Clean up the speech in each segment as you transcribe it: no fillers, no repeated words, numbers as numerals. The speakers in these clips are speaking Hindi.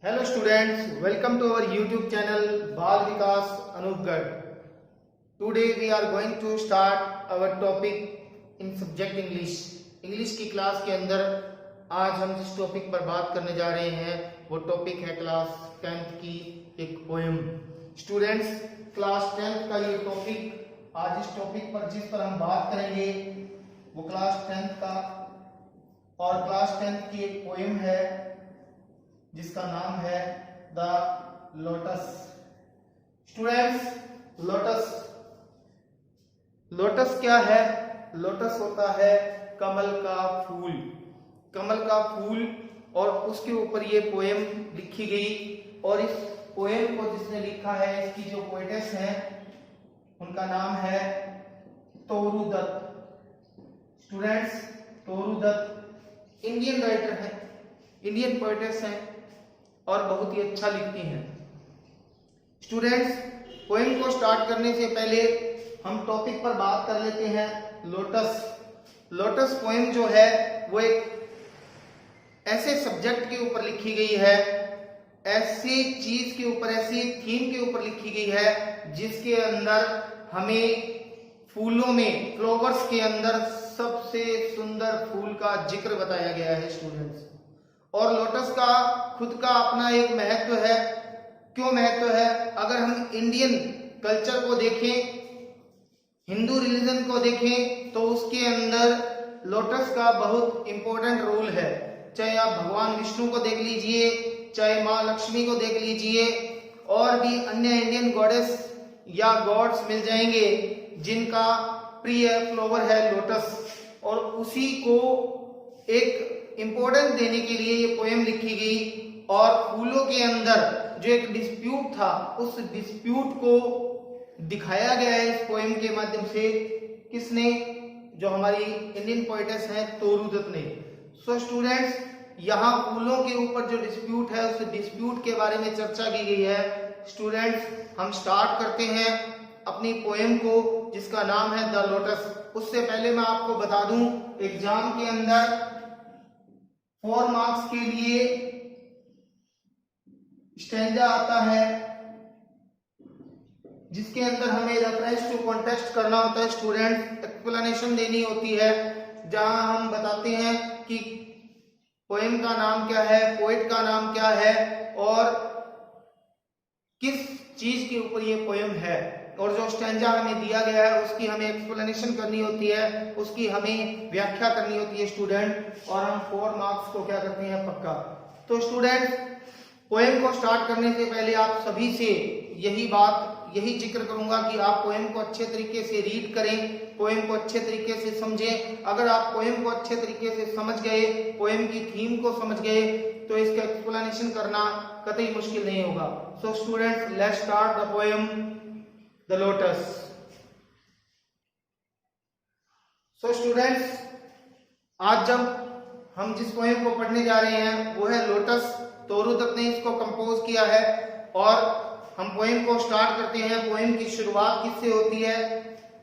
Hello students, welcome to our YouTube channel Bal Vikas Anupgarh. Today we are going to start our topic in subject English. English की क्लास के अंदर आज हम जिस टॉपिक पर बात करने जा रहे हैं वो टॉपिक है क्लास 10th की एक पोएम. स्टूडेंट्स, क्लास 10th का ये टॉपिक आज इस टॉपिक पर जिस पर हम बात करेंगे वो क्लास 10th का और क्लास 10th की एक पोएम है जिसका नाम है द लोटस. स्टूडेंट्स, लोटस क्या है? लोटस होता है कमल का फूल. कमल का फूल और उसके ऊपर ये पोएम लिखी गई और इस पोएम को जिसने लिखा है, इसकी जो पोएटेस हैं उनका नाम है Toru Dutt. Students, Toru Dutt Indian writer है, इंडियन पोएटेस हैं और बहुत ही अच्छा लिखती हैं. स्टूडेंट्स, पोएम को स्टार्ट करने से पहले हम टॉपिक पर बात कर लेते हैं लोटस. लोटस पोएम जो है वो एक ऐसे सब्जेक्ट के ऊपर लिखी गई है, ऐसी चीज के ऊपर, ऐसी थीम के ऊपर लिखी गई है जिसके अंदर हमें फूलों में, फ्लावर्स के अंदर सबसे सुंदर फूल का जिक्र बताया गया है. स्टूडेंट्स, और लोटस का खुद का अपना एक महत्व है. क्यों महत्व है? अगर हम इंडियन कल्चर को देखें, हिंदू रिलीजन को देखें तो उसके अंदर लोटस का बहुत इंपॉर्टेंट रोल है. चाहे आप भगवान विष्णु को देख लीजिए, चाहे माँ लक्ष्मी को देख लीजिए, और भी अन्य इंडियन गॉडेस या गॉड्स मिल जाएंगे जिनका प्रिय फ्लावर है लोटस, और उसी को एक इम्पोर्टेंस देने के लिए ये पोएम लिखी गई. और फूलों के अंदर जो एक डिस्प्यूट था, उस डिस्प्यूट को दिखाया गया है इस पोएम के माध्यम से. किसने? जो हमारी इंडियन पोएटेस हैं तोरू दत्त ने. सो स्टूडेंट्स, यहाँ फूलों के ऊपर जो डिस्प्यूट है उस डिस्प्यूट के बारे में चर्चा की गई है. स्टूडेंट्स, हम स्टार्ट करते हैं अपनी पोएम को जिसका नाम है द लोटस. उससे पहले मैं आपको बता दूं, एग्जाम के अंदर 4 मार्क्स के लिए स्टैंजा आता है जिसके अंदर हमें रेफरेंस टू कॉन्टेक्स्ट करना होता है. स्टूडेंट, एक्सप्लेनेशन देनी होती है जहां हम बताते हैं कि पोएम का नाम क्या है, पोएट का नाम क्या है और किस चीज के ऊपर ये पोएम है. और जो स्टैंजा हमें दिया गया है उसकी हमें एक्सप्लेनेशन करनी होती है, उसकी हमें व्याख्या करनी होती है स्टूडेंट. और हम 4 मार्क्स को क्या करते हैं? पक्का. तो स्टूडेंट, पोएम को स्टार्ट करने से पहले आप सभी से यही जिक्र करूंगा कि आप पोएम को अच्छे तरीके से रीड करें, पोएम को अच्छे तरीके से समझें. अगर आप पोएम को अच्छे तरीके से समझ गए, पोएम की थीम को समझ गए, तो इसका एक्सप्लेनेशन करना कतई मुश्किल नहीं होगा. सो students, let's start the poem the lotus. So students, आज जब हम जिस पोएम को पढ़ने जा रहे हैं वो है लोटस. तोरू दत्त ने इसको कंपोज किया है और हम पोएम को स्टार्ट करते हैं. पोएम की शुरुआत किससे होती है?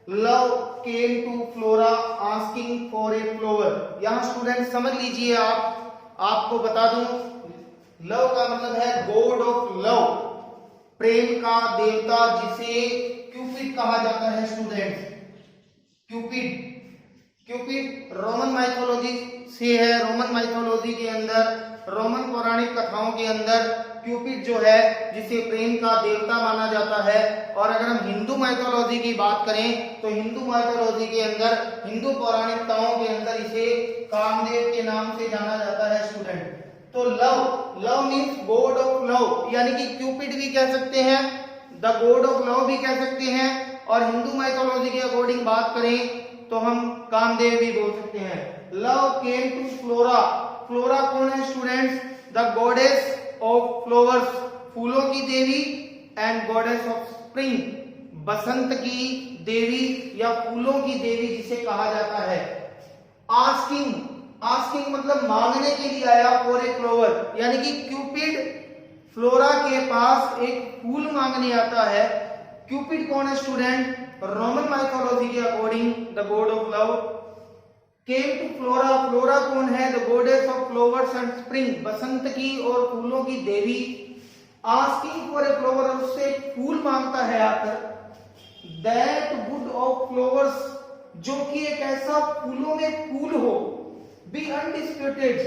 Love came to Flora asking for a flower. यहाँ स्टूडेंट समझ लीजिए, आपको बता दूं, लव का मतलब है गॉड ऑफ लव, प्रेम का देवता, जिसे क्यूपिड कहा जाता है. स्टूडेंट, क्यूपिड रोमन माइथोलॉजी से है. रोमन माइथोलॉजी के अंदर, रोमन पौराणिक कथाओं के अंदर क्यूपिड जो है जिसे प्रेम का देवता माना जाता है. और अगर हम हिंदू माइथोलॉजी की बात करें तो हिंदू माइथोलॉजी के अंदर, हिंदू पौराणिकताओं के अंदर इसे कामदेव के नाम से जाना जाता है. स्टूडेंट, तो love means God of love, यानी कि क्यूपिड भी कह सकते हैं, द गॉड ऑफ लव भी कह सकते हैं. और हिंदू माइथोलॉजी के अकॉर्डिंग बात करें तो हम कामदेव भी बोल सकते हैं. Love came to Flora. Flora कौन है students? The goddess of flowers, फूलों की देवी, एंड गॉडेस ऑफ स्प्रिंग, बसंत की देवी या फूलों की देवी जिसे कहा जाता है. आस्किंग मतलब मांगने के लिए आया फॉर ए फ्लावर, यानी कि क्यूपिड फ्लोरा के पास एक फूल मांगने आता है. क्यूपिड कौन है स्टूडेंट? रोमन माइथोलॉजी के according the god of love. Came to Flora, Flora कौन है? The goddess of flowers and spring, बसंत की और फूलों की देवी। आस्किंग फॉर ए फ्लावर, उससे फूल मांगता है आकर। दैट वुड ऑफ फ्लावर्स, जो कि एक ऐसा फूलों में फूल हो। बी अनडिस्प्यूटेड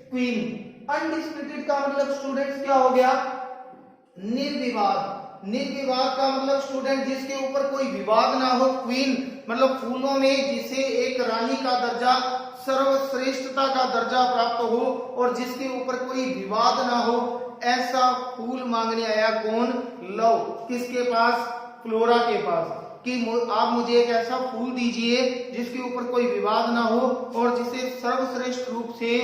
क्वीन, अनडिस्प्यूटेड का मतलब स्टूडेंट्स क्या हो गया? निर्विवाद। निर्विवाद का मतलब स्टूडेंट जिसके ऊपर कोई विवाद ना हो। क्वीन मतलब फूलों में जिसे एक रानी का दर्जा, सर्वश्रेष्ठता का दर्जा प्राप्त हो और जिसके ऊपर कोई विवाद ना हो, ऐसा फूल मांगने आया। कौन? लव। किसके पास? फ्लोरा के पास, कि आप मुझे एक ऐसा फूल दीजिए जिसके ऊपर कोई विवाद ना हो और जिसे सर्वश्रेष्ठ रूप से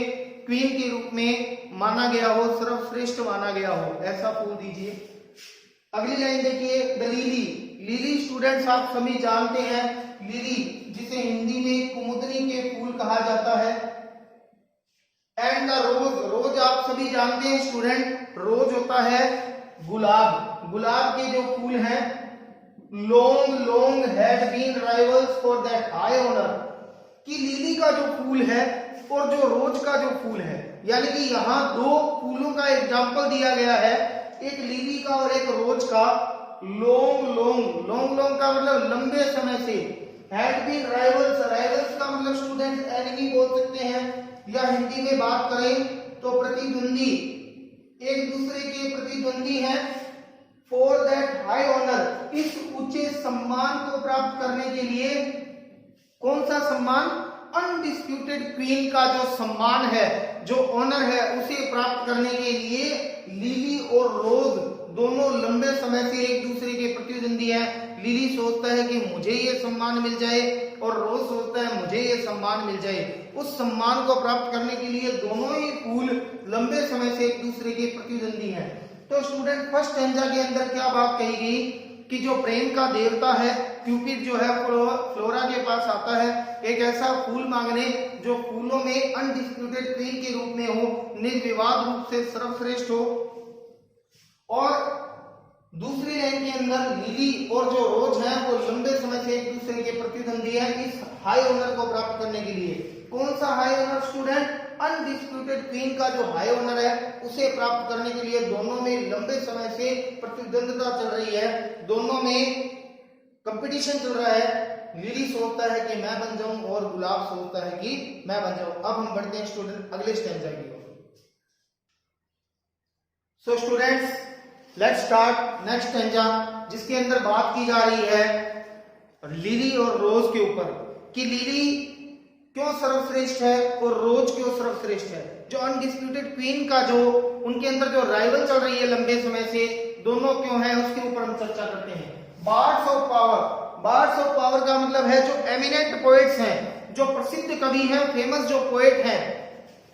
क्वीन के रूप में माना गया हो, सर्वश्रेष्ठ माना गया हो, ऐसा फूल दीजिए। अगली लाइन देखिए, द लिली। लिली स्टूडेंट्स आप सभी जानते हैं, लिली जिसे हिंदी में कुमुदनी के फूल कहा जाता है। एंड द रोज, रोज आप सभी जानते हैं स्टूडेंट, रोज होता है गुलाब। गुलाब के जो फूल हैं, long long had been rivals for that high honour, कि लिली का जो फूल है और जो रोज का जो फूल है, यानी कि यहाँ दो फूलों का एग्जाम्पल दिया गया है, एक लिली का और एक रोज का। लॉन्ग लॉन्ग, लॉन्ग लॉन्ग का मतलब लंबे समय से। हैड बीन राइवल्स, राइवल्स का मतलब स्टूडेंट एनिमी बोल सकते हैं, या हिंदी में बात करें तो प्रतिद्वंदी, एक दूसरे के प्रतिद्वंदी हैं। फॉर दैट हाई ऑनर, इस ऊंचे सम्मान को प्राप्त करने के लिए। कौन सा सम्मान? अनडिस्प्यूटेड क्वीन का जो सम्मान है, जो ऑनर है, उसे प्राप्त करने के लिए लिली और रोज दोनों लंबे समय से एक दूसरे के प्रतिद्वंदी हैं। लिली सोचता है कि मुझे ये सम्मान मिल जाए और रोज सोचता है मुझे ये सम्मान मिल जाए। उस सम्मान को प्राप्त करने के लिए दोनों ही फूल लंबे समय से एक दूसरे के प्रतिद्वंदी हैं। तो स्टूडेंट फर्स्ट स्टैंजा के अंदर क्या बात कही गई कि जो प्रेम का देवता है क्यूपिड जो है फ्लोरा के पास आता है एक ऐसा फूल मांगने जो फूलों में अनडिस्प्यूटेड क्वीन के रूप में हो, निर्विवाद रूप से सर्वश्रेष्ठ हो। और दूसरी लाइन के अंदर लिली और जो रोज है वो लंबे समय से एक दूसरे के प्रतिद्वंदी है इस हाई ऑनर को प्राप्त करने के लिए। कौन सा high honour student? Undisputed queen का जो हाई ऑनर है उसे प्राप्त करने के लिए दोनों में लंबे समय से प्रतिद्वंदिता चल रही है, दोनों में कंपटीशन चल रहा है। लिली सोचता है कि मैं बन जाऊं और गुलाब सोचता है कि मैं बन जाऊं। अब हम बढ़ते हैं स्टूडेंट अगले स्टैंजा की ओर। So students let's start next stanza, जिसके अंदर बात की जा रही है लिली और रोज के ऊपर कि लिली क्यों सर्वश्रेष्ठ है और रोज क्यों सर्वश्रेष्ठ है। जो अनडिस्प्यूटेड क्वीन का जो उनके अंदर जो राइवल चल रही है लंबे समय से, दोनों क्यों है उसके ऊपर हम चर्चा करते हैं। Birds of power, birds of power का मतलब है जो एमिनेंट पोएट्स हैं, जो प्रसिद्ध कवि हैं, फेमस जो पोएट हैं,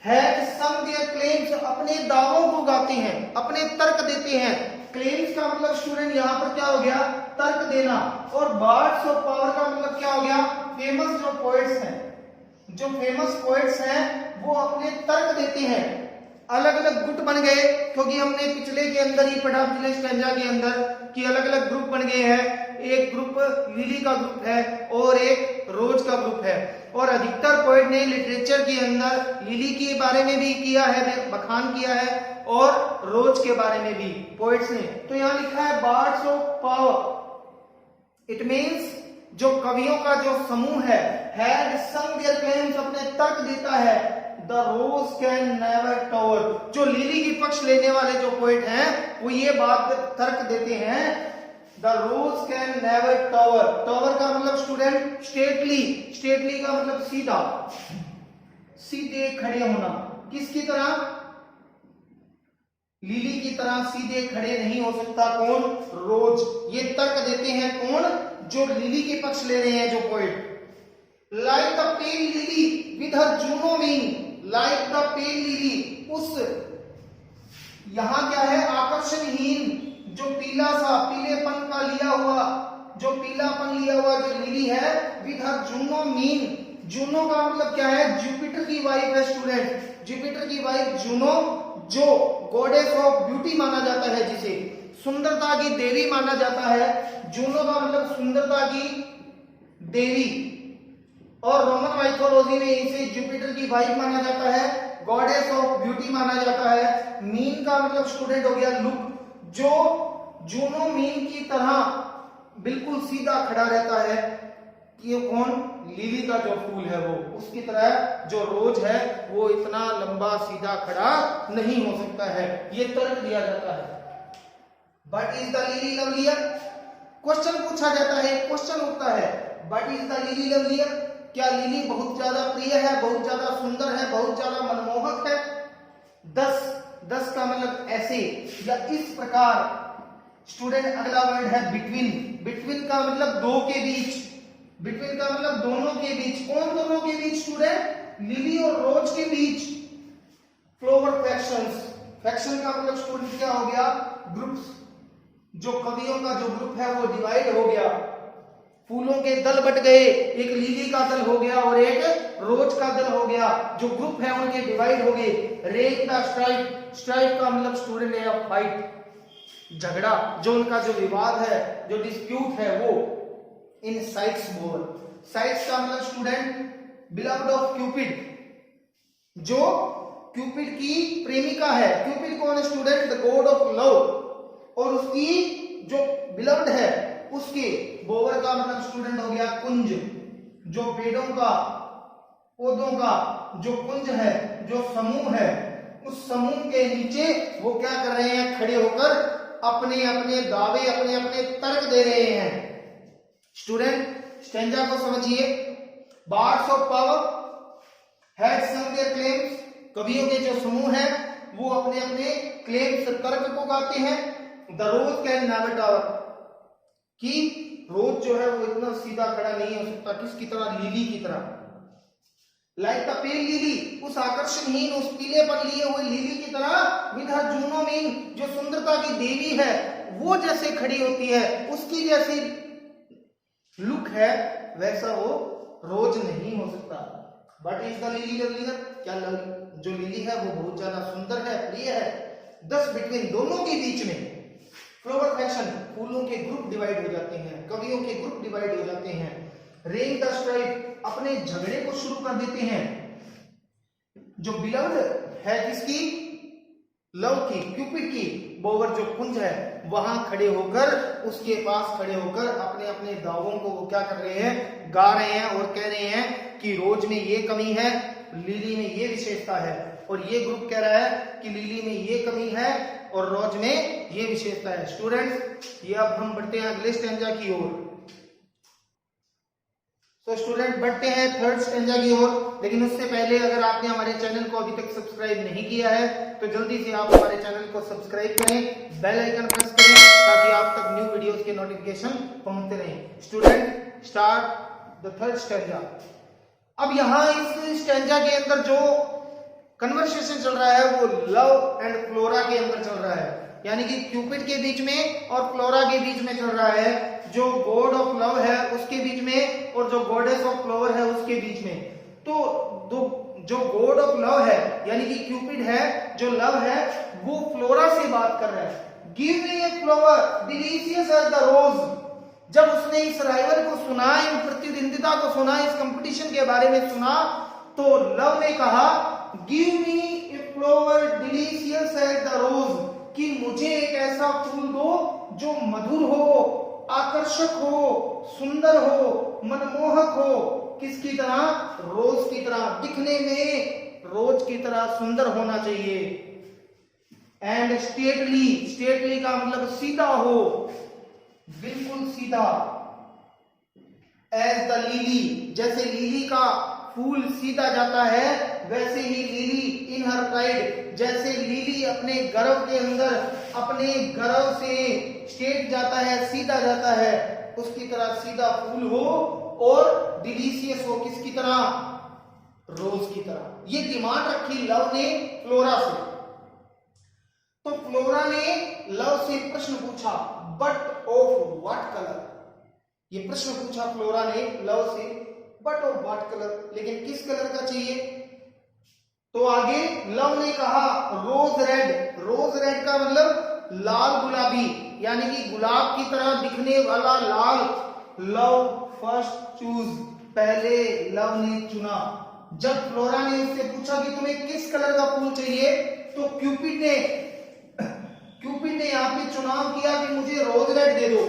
हैड सम देयर क्लेम्स, अपने दावों को गाते हैं, अपने तर्क देते हैं। क्लेम्स का मतलब स्टूडेंट यहाँ पर क्या हो गया? तर्क देना। और बार्ड्स ऑफ पावर का मतलब क्या हो गया? फेमस जो पोएट्स हैं, जो फेमस पोएट्स हैं वो अपने तर्क देते हैं। अलग अलग गुट बन गए, क्योंकि हमने पिछले के अंदर ही पढ़ा, पिछले स्टैंजा के अंदर कि अलग अलग ग्रुप बन गए हैं। एक ग्रुप लिली का ग्रुप है और एक रोज का ग्रुप है। और अधिकतर पोएट ने लिटरेचर के अंदर लिली के बारे में भी किया है, बखान किया है, और रोज के बारे में भी पोएट्स ने। तो यहाँ लिखा है birds of power, it means जो कवियों का जो समूह है, हैड सम देयर क्लेम्स, अपने तर्क देता है। The rose can never tower, जो लिली की पक्ष लेने वाले जो पोएट हैं वो ये बात तर्क देते हैं, the rose can never tower. Tower का मतलब स्टूडेंट स्टेटली, स्टेटली का मतलब सीधा, सीधे खड़े होना। किसकी तरह? लिली की तरह सीधे खड़े नहीं हो सकता। कौन? रोज। ये तर्क देते हैं कौन? जो लिली के पक्ष ले रहे हैं जो poet. Like the pale lily with her Juno mean, like the pale lily, उस यहां क्या है? आकर्षणहीन, जो पीला सा, पीलेपन का लिया हुआ, जो पीलापन लिया हुआ जो लिली है, with her Juno mean. Juno का मतलब क्या है? जुपिटर की वाइफ है स्टूडेंट, जुपिटर की वाइफ जूनो, जो गॉडेस ऑफ ब्यूटी माना जाता है, जिसे सुंदरता की देवी माना जाता है। जूनो का मतलब सुंदरता की देवी। और रोमन माइथोलॉजी में इसे जुपिटर की वाइफ माना जाता है, गॉडेस ऑफ ब्यूटी माना जाता है। मीन का मतलब स्टूडेंट हो गया लुक, जो जूनो मीन की तरह बिल्कुल सीधा खड़ा रहता है। ये कौन? लिली का जो फूल है वो, उसकी तरह जो रोज है वो इतना लंबा सीधा खड़ा नहीं हो सकता है, ये तर्क दिया जाता है। But is the lily lovelier? Question पूछा जाता है, क्वेश्चन उठता है, but is the lily lovelier? क्या लिली बहुत ज्यादा प्रिय है, बहुत ज्यादा सुंदर है, बहुत ज्यादा मनमोहक है? 10 का मतलब ऐसे या इस प्रकार। स्टूडेंट अगला वर्ड है बिटवीन। बिटवीन का मतलब दो के बीच, बिटवीन का मतलब दोनों के बीच। कौन दोनों के बीच स्टूडेंट? लिली और रोज के बीच। फ्लावर फैक्शंस, फैक्शन का मतलब स्टूडेंट क्या हो गया? ग्रुप्स। जो कवियों का जो ग्रुप है वो डिवाइड हो गया, फूलों के दल बट गए, एक लिली का दल हो गया और एक रोज का दल हो गया, जो ग्रुप है उनके डिवाइड हो गए। रेन द स्ट्राइक, स्ट्राइक का मतलब स्टूडेंट है फाइट, झगड़ा, जो उनका जो विवाद है, जो डिस्प्यूट है वो। इन साइट्स बोर, साइट्स का मतलब स्टूडेंट बिलव्ड ऑफ क्यूपिड, जो क्यूपिड की प्रेमिका है। क्यूपिड कौन है student? The god of love, और उसकी जो बिलव्ड है उसके। बोवर का मतलब स्टूडेंट हो गया कुंज, जो पेड़ों का, पौधों का जो कुंज है, जो समूह है, उस समूह के नीचे वो क्या कर रहे हैं? खड़े होकर अपने अपने दावे, अपने अपने तर्क दे रहे हैं। स्टूडेंट स्टेंजा को समझिए। Bards of power had some their claims, कवियों के जो समूह है वो अपने अपने क्लेम्स, तर्क को गाते हैं। The rose can never tower, कि रोज जो है वो इतना सीधा खड़ा नहीं हो सकता, किसकी तरह? लिली की तरह। लाइक द पेल लिली, उस आकर्षणहीन, उस पीलेपन लिए हुए लिली की तरह। विद हर जूनो मीन, जो सुंदरता की देवी है वो जैसे खड़ी होती है, उसकी जैसी लुक है, वैसा वो रोज नहीं हो सकता। But is the lily lovelier? क्या जो लिली है वो बहुत ज्यादा सुंदर है, प्रिय है। 10 बिटवीन, दोनों के बीच में। फ्लावर फैक्शन, फूलों के ग्रुप डिवाइड हो जाते हैं, कवियों के ग्रुप डिवाइड हो जाते हैं। रेन द स्ट्राइक, अपने झगड़े को शुरू कर देते हैं। जो बिलव्ड है किसकी? लव की, क्यूपिड की। बोवर जो कुंज है वहां खड़े होकर, उसके पास खड़े होकर अपने अपने दावों को वो क्या कर रहे हैं? गा रहे हैं और कह रहे हैं कि रोज में ये कमी है, लिली में ये विशेषता है। और ये ग्रुप कह रहा है कि लिली में ये कमी है और रोज में ये विशेषता है। स्टूडेंट्स ये अब हम बढ़ते हैं अगले स्टेंजा की ओर। तो स्टूडेंट बढ़ते हैं थर्ड स्टेंजा की ओर, लेकिन उससे पहले अगर आपने हमारे चैनल को अभी तक सब्सक्राइब नहीं किया है तो जल्दी से आप हमारे चैनल को सब्सक्राइब करें, बेल आइकन प्रेस करें, ताकि आप तक न्यू वीडियोस के नोटिफिकेशन पहुंचते रहें। Student start the third stanza. अब यहाँ इस स्टेंजा के अंदर जो कन्वर्सेशन चल रहा है वो लव एंड फ्लोरा के अंदर चल रहा है, यानी कि क्यूपिड के बीच में और फ्लोरा के बीच में चल रहा है। जो गॉड ऑफ लव है उसके बीच में और जो गॉडेस ऑफ फ्लावर है उसके बीच में। तो जो गॉड ऑफ लव है यानी कि क्यूपिड है, जो लव है, वो फ्लोरा से बात कर रहा है। Give me a flower delicious as the rose. जब उसने इस राइवल को सुना, इन प्रतिद्वंदिता को सुना, इस कंपटीशन के बारे में सुना, तो लव ने कहा give me a flower delicious as the rose, कि मुझे एक ऐसा फूल दो जो मधुर हो, आकर्षक हो, सुंदर हो, मनमोहक हो। किसकी तरह? रोज की तरह, दिखने में रोज की तरह सुंदर होना चाहिए। एंड स्टेटली, स्टेटली का मतलब सीधा हो, बिल्कुल सीधा। एज द लिली, जैसे लिली का फूल सीधा जाता है, वैसे ही लिली इन हर प्राइड, जैसे लिली अपने गर्व के अंदर, अपने गर्व से स्टेट जाता है, सीधा जाता है, उसकी तरह सीधा फूल हो और डिलीशियस हो। किसकी तरह? रोज की तरह। ये डिमांड रखी लव ने फ्लोरा से। तो फ्लोरा ने लव से प्रश्न पूछा, बट ऑफ व्हाट कलर? ये प्रश्न पूछा फ्लोरा ने लव से, बट ऑफ व्हाट कलर? लेकिन किस कलर का चाहिए? तो आगे लव ने कहा रोज रेड। रोज रेड का मतलब लाल गुलाबी, यानी कि गुलाब की तरह दिखने वाला लाल। लव फर्स्ट चूज पहले लव ने चुना। जब फ्लोरा ने उससे पूछा कि तुम्हें किस कलर का फूल चाहिए, तो क्यूपिड ने यहाँ पे चुनाव किया कि मुझे रोज रेड दे दो।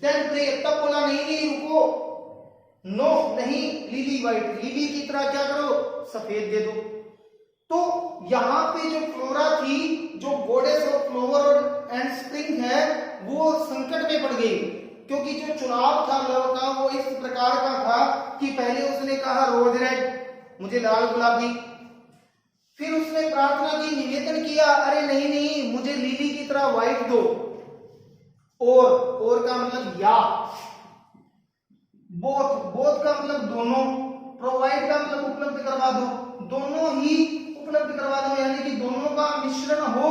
देन प्रे, तब बोला नहीं नहीं रुको, नो नहीं, लिली व्हाइट, लिली की तरह क्या करो, सफेद दे दो। तो यहाँ पे जो फ्लोरा थी, जो goddess of flower and spring है, वो संकट में पड़ गई, क्योंकि जो चुनाव था लव का वो इस प्रकार का था कि पहले उसने कहा रोज रेड, मुझे लाल गुलाबी, फिर उसने प्रार्थना की, निवेदन किया, अरे नहीं नहीं मुझे लिली की तरह व्हाइट दो, और का मतलब या, बोथ का मतलब दोनों, प्रोवाइड का मतलब उपलब्ध करवा दो, दोनों ही उपलब्ध करवा दो, यानी कि दोनों का मिश्रण हो,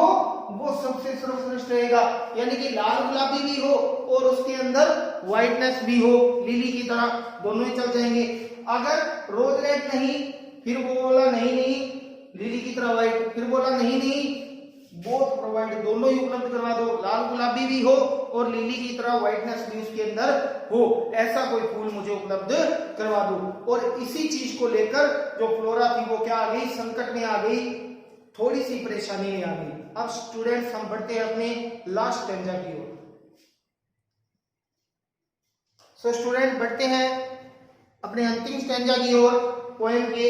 वो सबसे सर्वश्रेष्ठ रहेगा, यानी कि लाल गुलाबी भी हो और उसके अंदर व्हाइटनेस भी हो, लिली की तरह, दोनों ही चल जाएंगे। अगर रोज रेड नहीं, फिर वो बोला नहीं नहीं लिली की तरह व्हाइट, फिर बोला नहीं नहीं बोथ प्रोवाइड, दोनों ही उपलब्ध करवा दो, लाल गुलाबी भी हो और लिली की तरह व्हाइटनेस भी उसके अंदर हो, ऐसा कोई फूल मुझे उपलब्ध करवा दो। और इसी चीज को लेकर जो फ्लोरा थी वो क्या आ गई, संकट में आ गई, थोड़ी सी परेशानी में आ गई। अब स्टूडेंट्स हम बढ़ते हैं अपने लास्ट स्टैंजा की ओर। सो स्टूडेंट बढ़ते हैं अपने अंतिम स्टैंजा की ओर पोएम के।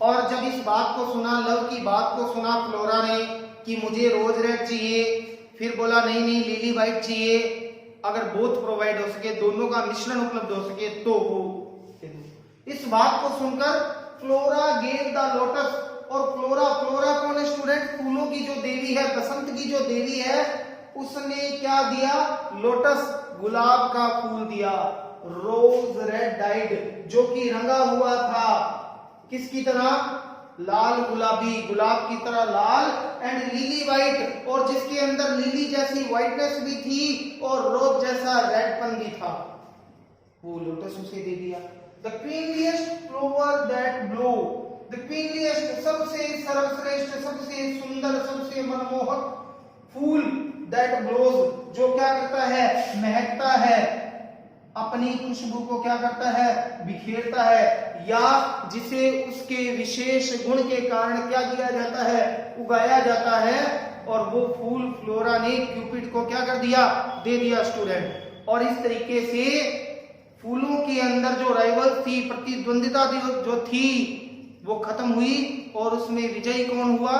और जब इस बात को सुना, लव की बात को सुना फ्लोरा ने कि मुझे रोज रेड चाहिए, फिर बोला नहीं नहीं लिली व्हाइट चाहिए, अगर बोथ प्रोवाइड हो सके, दोनों का मिश्रण उपलब्ध हो सके तो वो दे दो। इस बात को सुनकर फ्लोरा गेव द लोटस, और फ्लोरा कौन है स्टूडेंट, फूलों की जो देवी है, बसंत की जो देवी है, उसने क्या दिया, लोटस गुलाब का फूल दिया, रोज रेड डाइड, जो कि रंगा हुआ था किसकी तरह, लाल गुलाबी, गुलाब की तरह लाल, एंड लिली व्हाइट, और जिसके अंदर लिली जैसी व्हाइटनेस भी थी और रोज जैसा रेडपन भी था, वो लोटस उसे दे दिया। The queenliest flower that blow, the queenliest सबसे सर्वश्रेष्ठ, सबसे सुंदर, सबसे मनमोहक फूल, दैट ब्लोज जो क्या करता है, महकता है, अपनी खुशबू को क्या करता है, बिखेरता है, या जिसे उसके विशेष गुण के कारण क्या किया जाता है, उगाया जाता है, और वो फूल फ्लोरा ने क्यूपिड को क्या कर दिया, दे दिया स्टूडेंट। और इस तरीके से फूलों के अंदर जो राइवल थी, प्रतिद्वंदिता जो थी, वो खत्म हुई और उसमें विजयी कौन हुआ,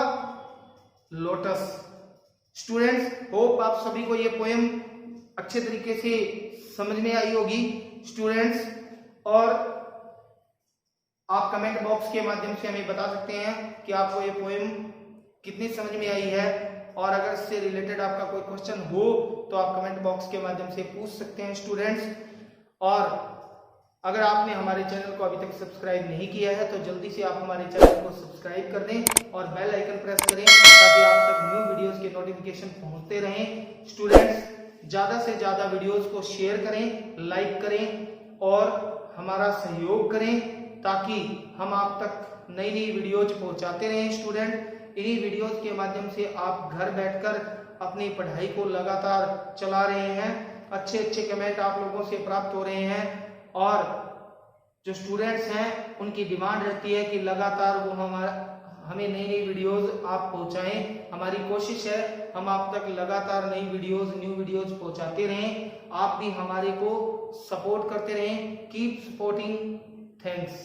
लोटस। स्टूडेंट्स होप आप सभी को ये पोएम अच्छे तरीके से समझ में आई होगी स्टूडेंट्स, और आप कमेंट बॉक्स के माध्यम से हमें बता सकते हैं कि आपको ये पोएम कितनी समझ में आई है, और अगर इससे रिलेटेड आपका कोई क्वेश्चन हो तो आप कमेंट बॉक्स के माध्यम से पूछ सकते हैं स्टूडेंट्स। और अगर आपने हमारे चैनल को अभी तक सब्सक्राइब नहीं किया है तो जल्दी से आप हमारे चैनल को सब्सक्राइब कर दें और बेल आइकन प्रेस करें, ताकि आप तक न्यू वीडियोस के नोटिफिकेशन पहुंचते रहें। स्टूडेंट्स ज्यादा से ज्यादा वीडियोस को शेयर करें, लाइक करें और हमारा सहयोग करें, ताकि हम आप तक नई नई वीडियोज पहुंचाते रहें। स्टूडेंट इन्हीं वीडियोज के माध्यम से आप घर बैठकर अपनी पढ़ाई को लगातार चला रहे हैं, अच्छे अच्छे कमेंट आप लोगों से प्राप्त हो रहे हैं, और जो स्टूडेंट्स हैं उनकी डिमांड रहती है कि लगातार वो हमें नई नई वीडियोस आप पहुंचाएं। हमारी कोशिश है हम आप तक लगातार नई वीडियोस, न्यू वीडियोस पहुंचाते रहें, आप भी हमारे को सपोर्ट करते रहें। Keep supporting, thanks.